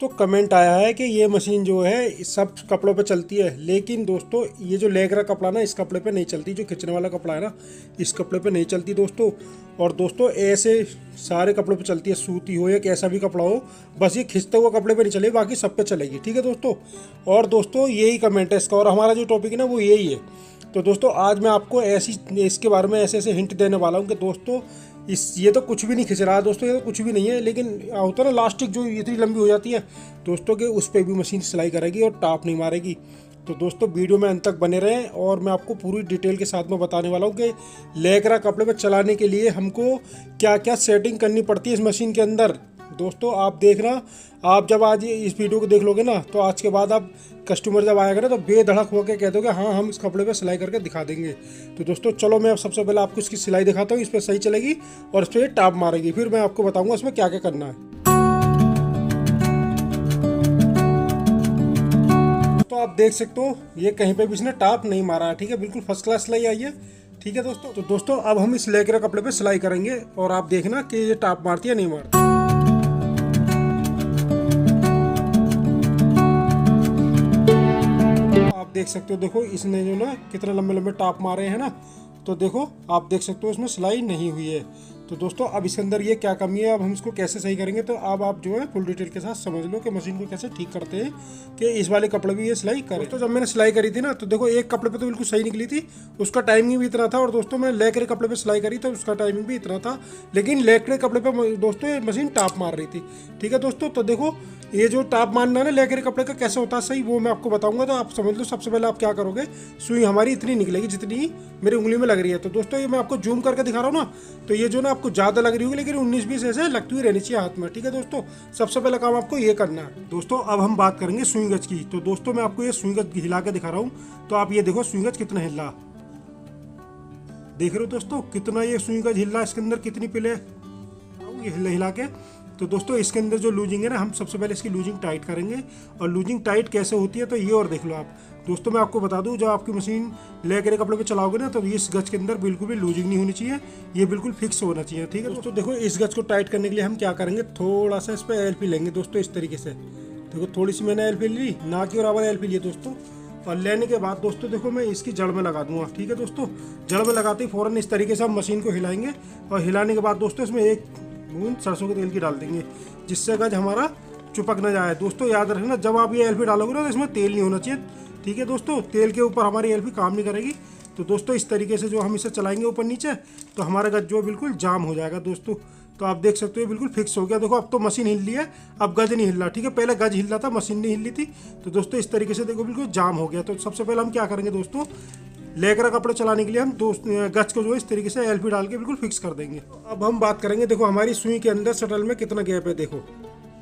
दोस्तों कमेंट आया है कि ये मशीन जो है सब कपड़ों पे चलती है, लेकिन दोस्तों ये जो लेगरा कपड़ा ना इस कपड़े पे नहीं चलती, जो खींचने वाला कपड़ा है ना इस कपड़े पे नहीं चलती दोस्तों। और दोस्तों ऐसे सारे कपड़ों पे चलती है, सूती हो या कैसा भी कपड़ा हो, बस ये खिंचते हुए कपड़े पे नहीं चलेगी, बाकी सब पे चलेगी। ठीक है दोस्तों, और दोस्तों यही कमेंट है इसका, और हमारा जो टॉपिक है ना वो यही है। तो दोस्तों आज मैं आपको ऐसी इसके बारे में ऐसे हिंट देने वाला हूँ कि दोस्तों ये तो कुछ भी नहीं खिंच रहा है दोस्तों, ये तो कुछ भी नहीं है, लेकिन होता है ना लास्टिक जो इतनी लंबी हो जाती है दोस्तों कि उस पर भी मशीन सिलाई करेगी और टाप नहीं मारेगी। तो दोस्तों वीडियो में अंत तक बने रहें और मैं आपको पूरी डिटेल के साथ में बताने वाला हूँ कि लेगरा कपड़े पर चलाने के लिए हमको क्या क्या सेटिंग करनी पड़ती है इस मशीन के अंदर। दोस्तों आप देखना, आप जब आज इस वीडियो को देख लोगे ना तो आज के बाद आप कस्टमर जब आएगा ना तो बेधड़क होकर कह दोगे हाँ हम इस कपड़े पे सिलाई करके दिखा देंगे। तो दोस्तों चलो मैं अब सबसे पहले आपको इसकी सिलाई दिखाता हूँ, इस पर सही चलेगी और इस पर टाप मारेगी, फिर मैं आपको बताऊँगा इसमें क्या क्या करना है। तो आप देख सकते हो ये कहीं पे भी इसने टाप नहीं मारा है। ठीक है, बिल्कुल फर्स्ट क्लास सिलाई आई है। ठीक है दोस्तों, तो दोस्तों अब हम इस लेगरा कपड़े पे सिलाई करेंगे और आप देखना कि ये टाप मारती है नहीं मारती। आप देख सकते हो, देखो इसने जो ना कितने लंबे लंबे टाप मारे हैं ना, तो देखो आप देख सकते हो इसमें सिलाई नहीं हुई है। तो दोस्तों अब इसके अंदर ये क्या कमी है, अब हम इसको कैसे सही करेंगे, तो अब आप जो है फुल डिटेल के साथ समझ लो कि मशीन को कैसे ठीक करते हैं कि इस वाले कपड़े भी ये सिलाई करें। तो जब मैंने सिलाई करी थी ना तो देखो एक कपड़े पे तो बिल्कुल सही निकली थी, उसका टाइमिंग भी इतना था, और दोस्तों मैं लेकरे कपड़े पे सिलाई करी तो उसका टाइमिंग भी इतना था, लेकिन लेकरे कपड़े पे दोस्तों ये मशीन टाप मार रही थी। ठीक है दोस्तों, तो देखो ये जो टाप मारना है ना लेकरे कपड़े का कैसे होता है सही, वो मैं आपको बताऊंगा। तो आप समझ लो सबसे पहले आप क्या करोगे, सुई हमारी इतनी निकलेगी जितनी मेरी उंगली में लग रही है। तो दोस्तों ये मैं आपको जूम करके दिखा रहा हूँ ना, तो ये जो ना आपको ज़्यादा लग रही होगी, लेकिन 19-20 ऐसे लगती हुई रहनी चाहिए हाथ में। ठीक है दोस्तों, सबसे पहला काम आपको ये करना है। दोस्तों अब हम बात करेंगे सुई गज की। तो दोस्तों मैं आपको ये सुई गज हिला के दिखा रहा हूँ, तो आप ये देखो सुई गज कितना हिल रहा, देख रहे हो दोस्तों कितना ये सुई गज हिल रहा, इसके अंदर कितनी पिले ये हिला के। तो दोस्तों इसके अंदर जो लूजिंग है ना, हम सबसे पहले इसकी लूजिंग टाइट करेंगे, और लूजिंग टाइट कैसे होती है तो ये और देख लो आप। दोस्तों मैं आपको बता दूं, जब आपकी मशीन लेकर कपड़े पे चलाओगे ना तो इस गज के अंदर बिल्कुल भी लूजिंग नहीं होनी चाहिए, ये बिल्कुल फिक्स होना चाहिए। ठीक है दोस्तों, देखो इस गज को टाइट करने के लिए हम क्या करेंगे, थोड़ा सा इस पर एलपी लेंगे दोस्तों, इस तरीके से। देखो थोड़ी सी मैंने एलपी ली, ना की बराबर एलपी ली दोस्तों, और लेने के बाद दोस्तों देखो मैं इसकी जड़ में लगा दूंगा। ठीक है दोस्तों, जड़ में लगाते ही फ़ौरन इस तरीके से हम मशीन को हिलाएंगे, और हिलाने के बाद दोस्तों इसमें एक बूंद सरसों के तेल की डाल देंगे, जिससे गज हमारा चिपक न जाए। दोस्तों याद रखना जब आप ये एलपी डालोगे ना तो इसमें तेल नहीं होना चाहिए। ठीक है दोस्तों, तेल के ऊपर हमारी एलपी काम नहीं करेगी। तो दोस्तों इस तरीके से जो हम इसे चलाएंगे ऊपर नीचे, तो हमारा गज जो बिल्कुल जाम हो जाएगा दोस्तों। तो आप देख सकते हो बिल्कुल फिक्स हो गया। देखो अब तो मशीन हिल रही है, अब गज नहीं हिल रहा। ठीक है, पहले गज हिल रहा था, मशीन नहीं हिल रही थी। तो दोस्तों इस तरीके से देखो बिल्कुल जाम हो गया। तो सबसे पहले हम क्या करेंगे दोस्तों, लेकरा कपड़े चलाने के लिए हम गज को जो है इस तरीके से एलपी डाल के बिल्कुल फिक्स कर देंगे। अब हम बात करेंगे, देखो हमारी सुई के अंदर शटल में कितना गैप है, देखो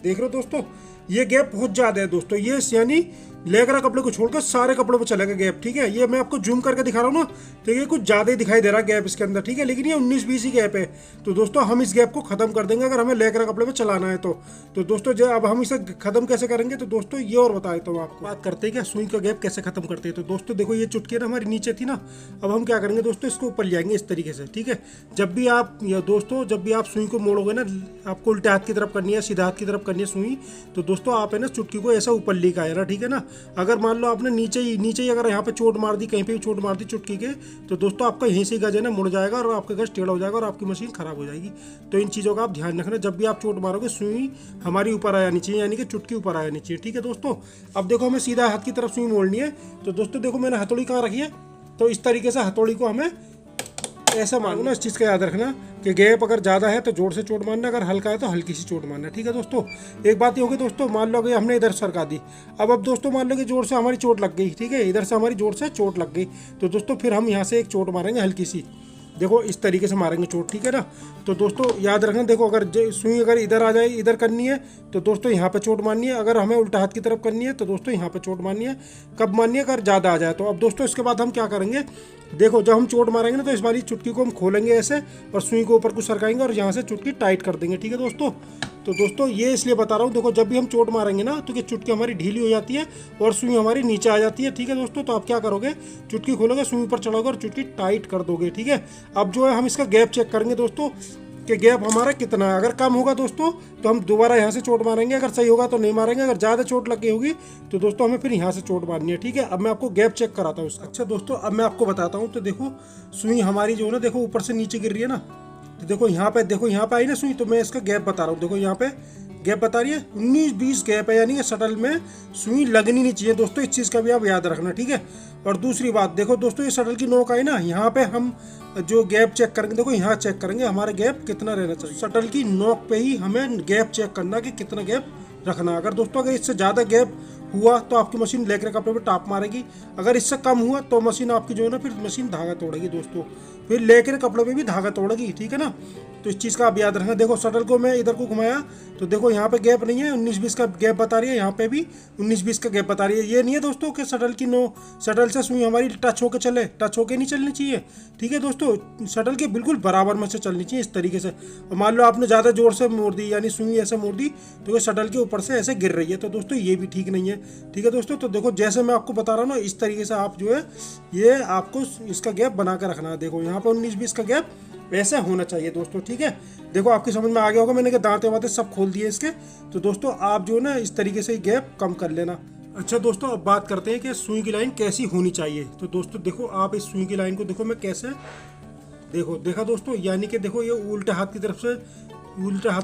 देख रहे हो दोस्तों, ये गैप बहुत ज़्यादा है दोस्तों, ये यानी लेकरा कपड़े को छोड़कर सारे कपड़ों पर चलेगा गैप। ठीक है, ये मैं आपको जूम करके दिखा रहा हूँ ना, तो ये कुछ ज़्यादा ही दिखाई दे रहा है गैप इसके अंदर। ठीक है, लेकिन ये 19-20 ही गैप है। तो दोस्तों हम इस गैप को ख़त्म कर देंगे अगर हमें लेकरा कपड़े में चलाना है तो दोस्तों जो अब हम इसे ख़त्म कैसे करेंगे, तो दोस्तों ये और बता देता हूँ आपको। बात करते हैं क्या सुई का गैप कैसे ख़त्म करते हैं। तो दोस्तों देखो ये चुटकी ना हमारी नीचे थी ना, अब हम क्या करेंगे दोस्तों, इसको ऊपर ले जाएंगे इस तरीके से। ठीक है, जब भी आप सुई को मोड़ोगे ना, आपको उल्टे हाथ की तरफ करनी है, सीधा हाथ की तरफ करनी है सुई, तो दोस्तों आप है ना चुटकी को ऐसा ऊपर लेकर आए ना। ठीक है ना, अगर मान लो आपने नीचे ही अगर यहाँ पे चोट मार दी, कहीं पे भी चोट मार दी चुटकी के, तो दोस्तों आपका यहीं से गज है ना मुड़ जाएगा और आपका गज टेढ़ा हो जाएगा और आपकी मशीन खराब हो जाएगी। तो इन चीज़ों का आप ध्यान रखना, जब भी आप चोट मारोगे सुई हमारी ऊपर आ जानी चाहिए, यानी कि चुटकी ऊपर आ जानी चाहिए। ठीक है दोस्तों, अब देखो हमें सीधा हाथ की तरफ सुई मोड़नी है। तो दोस्तों देखो मैंने हथौड़ी कहाँ रखी है, तो इस तरीके से हथौड़ी को हमें ऐसा मानो ना, इस चीज़ का याद रखना कि गैप अगर ज़्यादा है तो जोर से चोट मारना, अगर हल्का है तो हल्की सी चोट मारना। ठीक है दोस्तों, एक बात ये होगी दोस्तों, मान लो कि हमने इधर सरका दी, अब दोस्तों मान लो कि जोर से हमारी चोट लग गई। ठीक है, इधर से हमारी जोर से चोट लग गई, तो दोस्तों फिर हम यहाँ से एक चोट मारेंगे हल्की सी, देखो इस तरीके से मारेंगे चोट। ठीक है ना, तो दोस्तों याद रखना, देखो अगर सुई अगर इधर आ जाए, इधर करनी है तो दोस्तों यहाँ पे चोट मारनी है, अगर हमें उल्टा हाथ की तरफ करनी है तो दोस्तों यहाँ पे चोट मारनी है। कब मारनी है, अगर ज़्यादा आ जाए तो। अब दोस्तों इसके बाद हम क्या करेंगे, देखो जब हम चोट मारेंगे ना तो इस वाली चुटकी को हम खोलेंगे ऐसे, और सुई को ऊपर को सरकाएंगे और यहाँ से चुटकी टाइट कर देंगे। ठीक है दोस्तों, तो दोस्तों ये इसलिए बता रहा हूँ, देखो जब भी हम चोट मारेंगे ना तो ये चुटकी हमारी ढीली हो जाती है और सुई हमारी नीचे आ जाती है। ठीक है दोस्तों, तो आप क्या करोगे, चुटकी खोलोगे, सुई पर चढ़ोगे और चुटकी टाइट कर दोगे। ठीक है, अब जो है हम इसका गैप चेक करेंगे दोस्तों कि गैप हमारा कितना है। अगर कम होगा दोस्तों तो हम दोबारा यहाँ से चोट मारेंगे, अगर सही होगा तो नहीं मारेंगे। अगर ज़्यादा चोट लगी होगी तो दोस्तों हमें फिर यहाँ से चोट मारनी है, ठीक है। अब मैं आपको गैप चेक कराता हूँ उसका। अच्छा दोस्तों, अब मैं आपको बताता हूँ। तो देखो सुई हमारी जो है ना, देखो ऊपर से नीचे गिर रही है ना, तो देखो यहाँ पे आई ना सुई, तो मैं इसका गैप बता रहा हूँ। देखो यहाँ पे गैप बता रही है 19-20 गैप है, यानी कि शटल में सुई लगनी नहीं चाहिए दोस्तों। इस चीज़ का भी आप याद रखना, ठीक है। और दूसरी बात देखो दोस्तों, ये शटल की नोक आई ना, यहाँ पे हम जो गैप चेक करेंगे, देखो यहाँ चेक करेंगे हमारा गैप कितना रहना चाहिए। शटल की नोक पे ही हमें गैप चेक करना कि कितना गैप रखना। अगर दोस्तों अगर इससे ज़्यादा गैप हुआ तो आपकी मशीन लेकर कपड़े पे टाप मारेगी। अगर इससे कम हुआ तो मशीन आपकी जो है ना, फिर मशीन धागा तोड़ेगी दोस्तों, फिर लेकर कपड़े पे भी धागा तोड़ेगी, ठीक है ना। तो इस चीज़ का आप याद रखना। देखो शटल को मैं इधर को घुमाया तो देखो यहाँ पे गैप नहीं है, 19-20 का गैप बता रही है, यहाँ पे भी 19-20 का गैप बता रही है। ये नहीं है दोस्तों कि शटल से सुई हमारी टच होकर चले, टच होकर नहीं चलनी चाहिए, ठीक है दोस्तों। शटल के बिल्कुल बराबर में से चलनी चाहिए इस तरीके से। मान लो आपने ज़्यादा जोर से मोड़ दी, यानी सुई ऐसे मोड़ दी तो ये शटल के ऊपर से ऐसे गिर रही है, तो दोस्तों ये भी ठीक नहीं है, ठीक है दोस्तों। तो देखो जैसे मैं आपको बता रहा हूँ ना, इस तरीके से आप जो है ये आपको इसका गैप बना कर रखना है। देखो यहाँ पे 19-20 का गैप ऐसे होना चाहिए दोस्तों, ठीक है। देखो आपकी समझ में आ गया होगा, मैंने दांते वाते सब खोल दिए इसके। तो दोस्तों आप जो है ना इस तरीके से गैप कम कर लेना। अच्छा दोस्तों, अब बात करते हैं कि सुई की लाइन कैसी होनी चाहिए। तो दोस्तों देखो आप इस सुई की लाइन को देखो मैं कैसे, देखा दोस्तों, यानी कि देखो ये उल्टे हाथ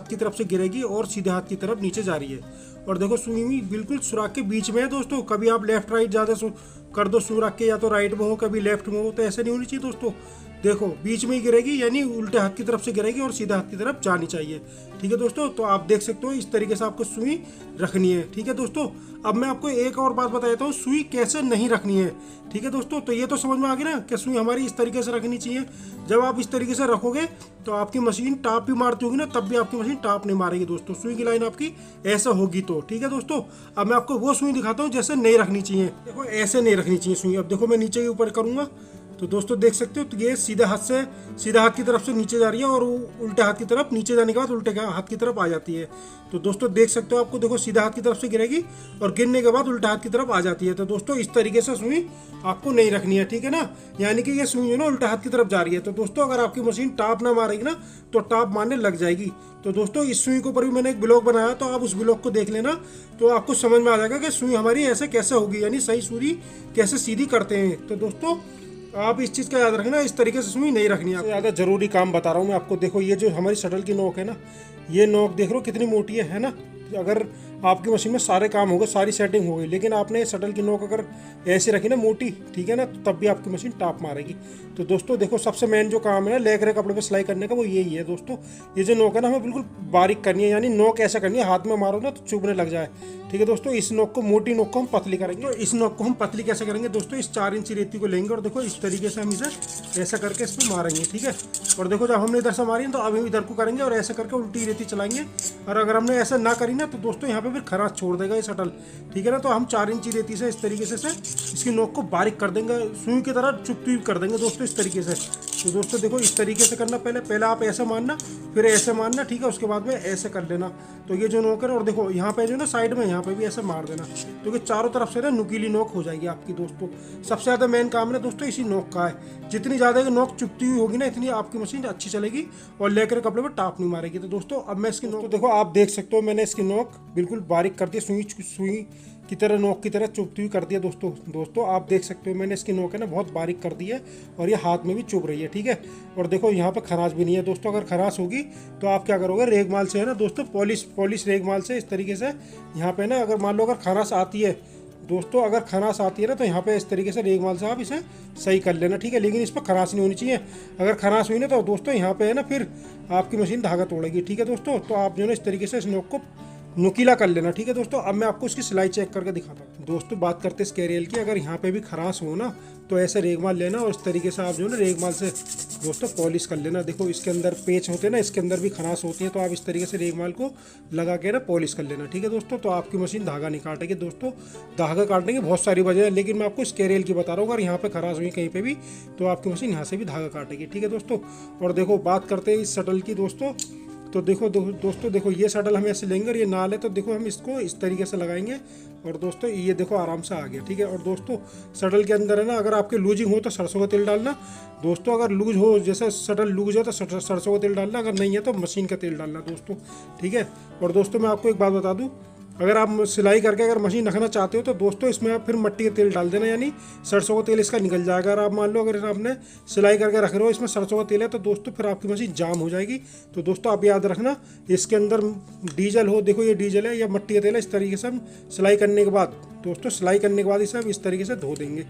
की तरफ से गिरेगी और सीधे हाथ की तरफ नीचे जा रही है। और देखो सुई बिल्कुल सुराख के बीच में है दोस्तों। कभी आप लेफ्ट राइट ज़्यादा कर दो सुराख के, या तो राइट में हो कभी लेफ्ट में हो, तो ऐसे नहीं होनी चाहिए दोस्तों। देखो बीच में ही गिरेगी, यानी उल्टे हाथ की तरफ से गिरेगी और सीधे हाथ की तरफ जानी चाहिए, ठीक है दोस्तों। तो आप देख सकते हो इस तरीके से आपको सुई रखनी है, ठीक है दोस्तों। अब मैं आपको एक और बात बता देता हूँ, सुई कैसे नहीं रखनी है, ठीक है दोस्तों। तो ये तो समझ में आ गया ना कि सुई हमारी इस तरीके से रखनी चाहिए। जब आप इस तरीके से रखोगे तो आपकी मशीन टाप भी मारती होगी ना, तब भी आपकी मशीन टाप नहीं मारेगी दोस्तों। सुई की लाइन आपकी ऐसा होगी तो, ठीक है दोस्तों। अब मैं आपको वो सुई दिखाता हूँ जैसे नहीं रखनी चाहिए। देखो ऐसे नहीं रखनी चाहिए सुई। अब देखो मैं नीचे के ऊपर करूँगा तो दोस्तों देख सकते हो, तो ये सीधे हाथ की तरफ से नीचे जा रही है और उल्टे हाथ की तरफ नीचे जाने के बाद उल्टे हाथ की तरफ आ जाती है। तो दोस्तों देख सकते हो, आपको देखो सीधा हाथ की तरफ से गिरेगी और गिरने के बाद उल्टा हाथ की तरफ आ जाती है। तो दोस्तों इस तरीके से सुई आपको नहीं रखनी है, ठीक है ना। यानी कि ये सुई है ना उल्टा हाथ की तरफ जा रही है। तो दोस्तों अगर आपकी मशीन टाप ना मारेगी ना तो टाप मारने लग जाएगी। तो दोस्तों इस सुई के ऊपर भी मैंने एक ब्लॉग बनाया, तो आप उस ब्लॉग को देख लेना, तो आपको समझ में आ जाएगा कि सुई हमारी ऐसे कैसे होगी, यानी सही सुई कैसे सीधी करते हैं। तो दोस्तों आप इस चीज़ का याद रखना, इस तरीके से सुई नहीं रखनी है। ज़्यादा जरूरी काम बता रहा हूँ मैं आपको। देखो ये जो हमारी शटल की नोक है ना, ये नोक देख लो कितनी मोटी है ना। अगर आपकी मशीन में सारे काम हो गए, सारी सेटिंग हो गई, लेकिन आपने शटल की नोक अगर ऐसे रखी ना मोटी, ठीक है ना, तो तब भी आपकी मशीन टाप मारेगी। तो दोस्तों देखो सबसे मेन जो काम है ना लेकर कपड़े पे सिलाई करने का, वो यही है दोस्तों। ये जो नोक है ना हमें बिल्कुल बारीक करनी है, यानी नोक ऐसा करनी है हाथ में मारो ना तो चुभने लग जाए, ठीक है दोस्तों। इस नोक को, मोटी नोक को हम पतली करेंगे। तो इस नोक को हम पतली कैसे करेंगे दोस्तों, इस 4 इंची रेती को लेंगे और देखो इस तरीके से हम इसे ऐसा करके इस पर मारेंगे, ठीक है। और देखो जब हमने इधर से मारी तो अब हम इधर को करेंगे और ऐसे करके उल्टी रेती चलाएंगे। और अगर हमने ऐसा ना करी ना तो दोस्तों यहाँ पे फिर खराश छोड़ देगा ये शटल, ठीक है ना। तो हम 4 इंची रेती से इस तरीके से इसकी नोक को बारीक कर देंगे, सुई की तरह चुपती हुई कर देंगे दोस्तों इस तरीके से। तो दोस्तों देखो इस तरीके से करना, पहले आप ऐसे मारना, फिर ऐसे मारना, ठीक है। उसके बाद में ऐसे कर लेना। तो ये जो नोक है, और देखो यहाँ पे जो ना साइड में यहाँ पे भी ऐसे मार देना, तो ये चारों तरफ से ना नुकीली नोक हो जाएगी आपकी दोस्तों। सबसे ज़्यादा मेन काम है दोस्तों इसी नोक का है। जितनी ज़्यादा नोक चुपती हुई होगी ना, इतनी आपकी मशीन अच्छी चलेगी और लेकर कपड़े पर टाप नहीं मारेगी। तो दोस्तों अब मैं इसकी नोक, तो देखो आप देख सकते हो मैंने इसकी नोक बिल्कुल बारीक कर दी, सुई की तरह, नोक की तरह चुभती हुई कर दिया दोस्तों आप देख सकते हो मैंने इसकी नोक है ना बहुत बारीक कर दी है और ये हाथ में भी चुभ रही है, ठीक है। और देखो यहाँ पे खराश भी नहीं है दोस्तों। अगर खराश होगी तो आप क्या करोगे, रेगमाल से है ना दोस्तों, पॉलिश रेगमाल से इस तरीके से यहाँ पे ना, अगर मान लो अगर खराश आती है दोस्तों, अगर खराश आती है ना तो यहाँ पे इस तरीके से रेगमाल से आप इसे सही कर लेना, ठीक है। लेकिन इस पर खराश नहीं होनी चाहिए। अगर खराश हुई ना तो दोस्तों यहाँ पे है ना फिर आपकी मशीन धागा तोड़ेगी, ठीक है दोस्तों। तो आप जो है ना इस तरीके से इस नोक को नुकीला कर लेना, ठीक है दोस्तों। अब मैं आपको इसकी सिलाई चेक करके दिखाता हूँ दोस्तों। बात करते हैं स्केरियल की। अगर यहाँ पे भी खराश हो ना तो ऐसे रेगमाल लेना और इस तरीके से आप जो है ना रेगमाल से दोस्तों पॉलिश कर लेना। देखो इसके अंदर पेच होते हैं ना, इसके अंदर भी खराश होती है, तो आप इस तरीके से रेगमाल को लगा के ना पॉलिश कर लेना, ठीक है दोस्तों। तो आपकी मशीन धागा नहीं काटेगी दोस्तों। धागा काटने की बहुत सारी वजह है, लेकिन मैं आपको स्केरियल की बता रहा हूँ। अगर यहाँ पे खराश हुई कहीं पे भी तो आपकी मशीन यहाँ से भी धागा काटेगी, ठीक है दोस्तों। और देखो बात करते हैं इस शटल की दोस्तों। तो देखो दोस्तों देखो ये शटल हम ऐसे लेंगे और ये नाल है, तो देखो हम इसको इस तरीके से लगाएंगे और दोस्तों ये देखो आराम से आ गया। ठीक है, और दोस्तों शटल के अंदर है ना, अगर आपके लूजिंग हो तो सरसों का तेल डालना दोस्तों, अगर लूज हो जैसे शटल लूज है तो सरसों का तेल डालना, अगर नहीं है तो मशीन का तेल डालना दोस्तों। ठीक है, और दोस्तों मैं आपको एक बात बता दूँ, अगर आप सिलाई करके अगर मशीन रखना चाहते हो तो दोस्तों इसमें आप फिर मिट्टी का तेल डाल देना, यानी सरसों का तेल इसका निकल जाएगा। अगर आप मान लो अगर आपने सिलाई करके रख रहे हो इसमें सरसों का तेल है तो दोस्तों फिर आपकी मशीन जाम हो जाएगी। तो दोस्तों आप याद रखना, इसके अंदर डीजल हो, देखो ये डीजल है या मिट्टी का तेल है, इस तरीके से हम सिलाई करने के बाद दोस्तों सिलाई करने के बाद इसे हम इस तरीके से धो देंगे।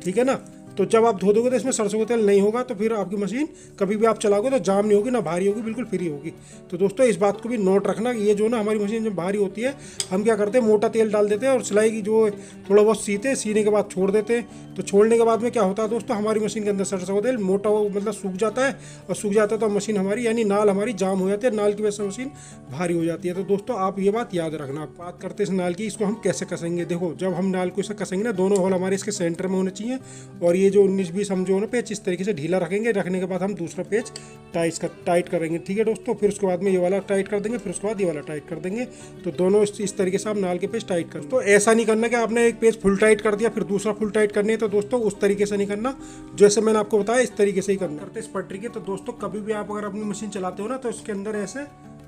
ठीक है ना, तो जब आप धो दोगे तो इसमें सरसों का तेल नहीं होगा, तो फिर आपकी मशीन कभी भी आप चलाओगे तो जाम नहीं होगी, ना भारी होगी, बिल्कुल फ्री होगी। तो दोस्तों इस बात को भी नोट रखना, ये जो ना हमारी मशीन जब भारी होती है हम क्या करते हैं, मोटा तेल डाल देते हैं और सिलाई की जो थोड़ा बहुत सीने के बाद छोड़ देते हैं। तो छोड़ने के बाद में क्या होता है दोस्तों, हमारी मशीन के अंदर सरसों का तेल मोटा मतलब सूख जाता है, और सूख जाता है तो मशीन हमारी यानी नाल हमारी जाम हो जाती है, नाल की वजह से मशीन भारी हो जाती है। तो दोस्तों आप ये बात याद रखना। बात करते हैं इस नाल की, इसको हम कैसे कसेंगे। देखो जब हम नाल को इसे कसेंगे ना, दोनों होल हमारे इसके सेंटर में होने चाहिए, और ये जो 19-20 हम जो ना पेच इस तरीके से ढीला रखेंगे। रखने के बाद हम दूसरा पेच टाइट करेंगे। ठीक है दोस्तों, फिर उसके बाद में ये वाला टाइट कर देंगे, फिर उसके बाद ये वाला टाइट कर देंगे। तो दोनों इस तरीके से आप नाल के पेच टाइट कर। तो ऐसा नहीं करना कि आपने एक पेच फुल टाइट कर दिया फिर दूसरा फुल टाइट करनी है, तो दोस्तों उस तरीके से नहीं करना, जैसे मैंने आपको बताया इस तरीके से ही करना करते इस पटरी के। तो दोस्तों कभी भी आप अगर अपनी मशीन चलाते हो ना, तो इसके अंदर ऐसे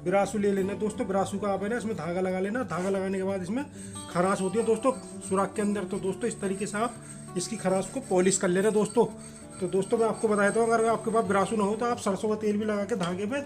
बिरासू ले लेना दोस्तों। बिरासू का आप है ना इसमें धागा लगा लेना। धागा लगाने के बाद इसमें खराश होती है दोस्तों सुराख के अंदर, तो दोस्तों इस तरीके से आप इसकी खराश को पॉलिश कर लेना दोस्तों। तो दोस्तों मैं आपको बताया था, अगर आपके पास बिरासू ना हो तो आप सरसों का तेल भी लगा के धागे पे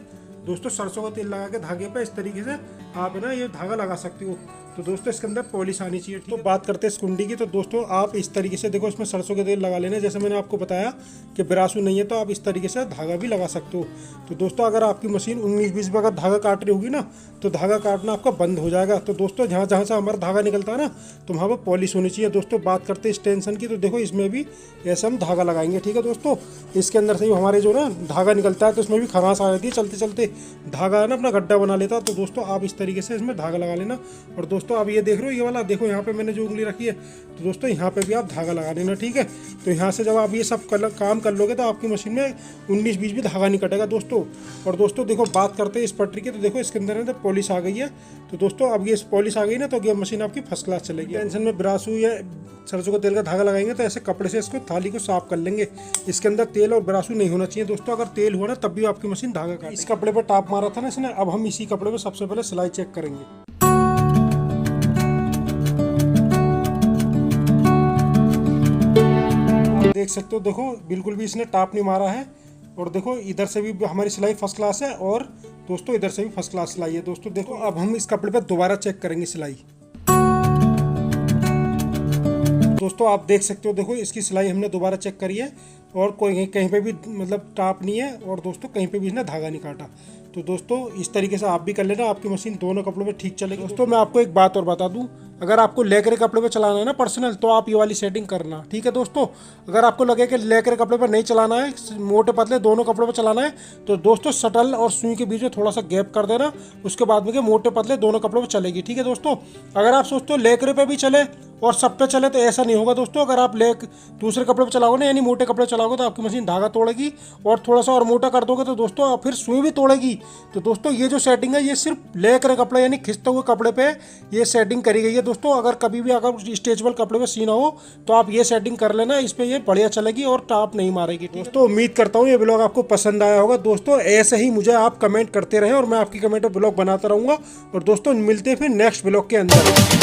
दोस्तों, सरसों का तेल लगा के धागे पे इस तरीके से आप है ना ये धागा लगा सकते हो। तो दोस्तों इसके अंदर पॉलिश आनी चाहिए। तो बात करते हैं इस कुंडी की, तो दोस्तों आप इस तरीके से देखो इसमें सरसों का तेल लगा लेना। जैसे मैंने आपको बताया कि बिरासू नहीं है तो आप इस तरीके से धागा भी लगा सकते हो। तो दोस्तों अगर आपकी मशीन 19-20 में अगर धागा काट रही होगी ना, तो धागा काटना आपका बंद हो जाएगा। तो दोस्तों जहाँ जहाँ से हमारा धागा निकलता है ना, तो वहाँ पर पॉलिश होनी चाहिए। दोस्तों बात करते हैं इस टेंशन की, तो देखो इसमें भी ऐसे हम धागा लगाएंगे। ठीक है दोस्तों, इसके अंदर से हमारे जो ना धागा निकलता है तो इसमें भी खराश आ जाती है, चलते चलते धागा है ना अपना गड्ढा बना लेता है। तो दोस्तों आप इस तरीके से इसमें धागा लगा लेना। और दोस्तों आप ये देख रहे हो, ये वाला देखो यहाँ पे मैंने जो उंगली रखी है, तो दोस्तों यहाँ पे भी आप धागा लगा लेना। ठीक है, तो यहाँ से जब आप ये सब काम कर लोगे तो आपकी मशीन में 19-20 भी धागा नहीं कटेगा दोस्तों। और दोस्तों देखो बात करते हैं इस पटरी की, तो देखो इसके अंदर है तो पॉलिश आ गई है। तो दोस्तों अब ये पॉलिश आ गई ना, तो ये मशीन आपकी फर्स्ट क्लास चलेगी। टेंशन में बिरासू या सरसों का तेल का धागा लगाएंगे तो ऐसे कपड़े से इसको थाली को साफ कर लेंगे। इसके अंदर तेल और बिरासू नहीं होना चाहिए दोस्तों। अगर तेल हुआ ना तब भी आपकी मशीन धागा काटेगी। इस कपड़े पर टाप मारा था ना इसने, अब हम इसी कपड़े पर सबसे पहले सिलाई चेक करेंगे। देख सकते हो, देखो बिल्कुल भी इसने टाप नहीं मारा है, और देखो इधर से भी हमारी सिलाई फर्स्ट क्लास है, और दोस्तों इधर से भी फर्स्ट क्लास सिलाई है दोस्तों। देखो अब हम इस कपड़े पे दोबारा चेक करेंगे सिलाई। दोस्तों आप देख सकते हो, देखो इसकी सिलाई हमने दोबारा चेक करी है, और कोई कहीं पे भी मतलब टाप नहीं है, और दोस्तों कहीं पे भी इसने धागा नहीं काटा। तो दोस्तों इस तरीके से आप भी कर लेना, आपकी मशीन दोनों कपड़ों पे ठीक चलेगी। दोस्तों मैं आपको एक बात और बता दूं, अगर आपको लेकर कपड़े पे चलाना है ना पर्सनल, तो आप ये वाली सेटिंग करना। ठीक है दोस्तों, अगर आपको लगे कि लेकर कपड़े पर नहीं चलाना है, मोटे पतले दोनों कपड़ों पे चलाना है, तो दोस्तों शटल और सुई के बीच में थोड़ा सा गैप कर देना। उसके बाद में मोटे पतले दोनों कपड़ों पर चलेगी। ठीक है दोस्तों, अगर आप सोचते हो लेकर पे भी चले और सब पे चले, तो ऐसा नहीं होगा दोस्तों। अगर आप दूसरे कपड़े पर चलाओगे ना, यानी मोटे कपड़े चलाओगे, तो आपकी मशीन धागा तोड़ेगी, और थोड़ा सा और मोटा कर दोगे तो दोस्तों फिर सुई भी तोड़ेगी। तो दोस्तों ये जो सेटिंग है, ये सिर्फ लेकर कपड़े यानी खिंचते हुए कपड़े पे ये सेटिंग करी गई है दोस्तों। अगर कभी भी अगर स्ट्रेचेबल कपड़े पे सीना हो तो आप ये सेटिंग कर लेना, इस पे ये बढ़िया चलेगी और टाप नहीं मारेगी। दोस्तों उम्मीद करता हूँ ये ब्लॉग आपको पसंद आया होगा। दोस्तों ऐसे ही मुझे आप कमेंट करते रहें, और मैं आपकी कमेंट पर ब्लॉग बनाता रहूँगा। और दोस्तों मिलते हैं फिर नेक्स्ट ब्लॉग के अंदर।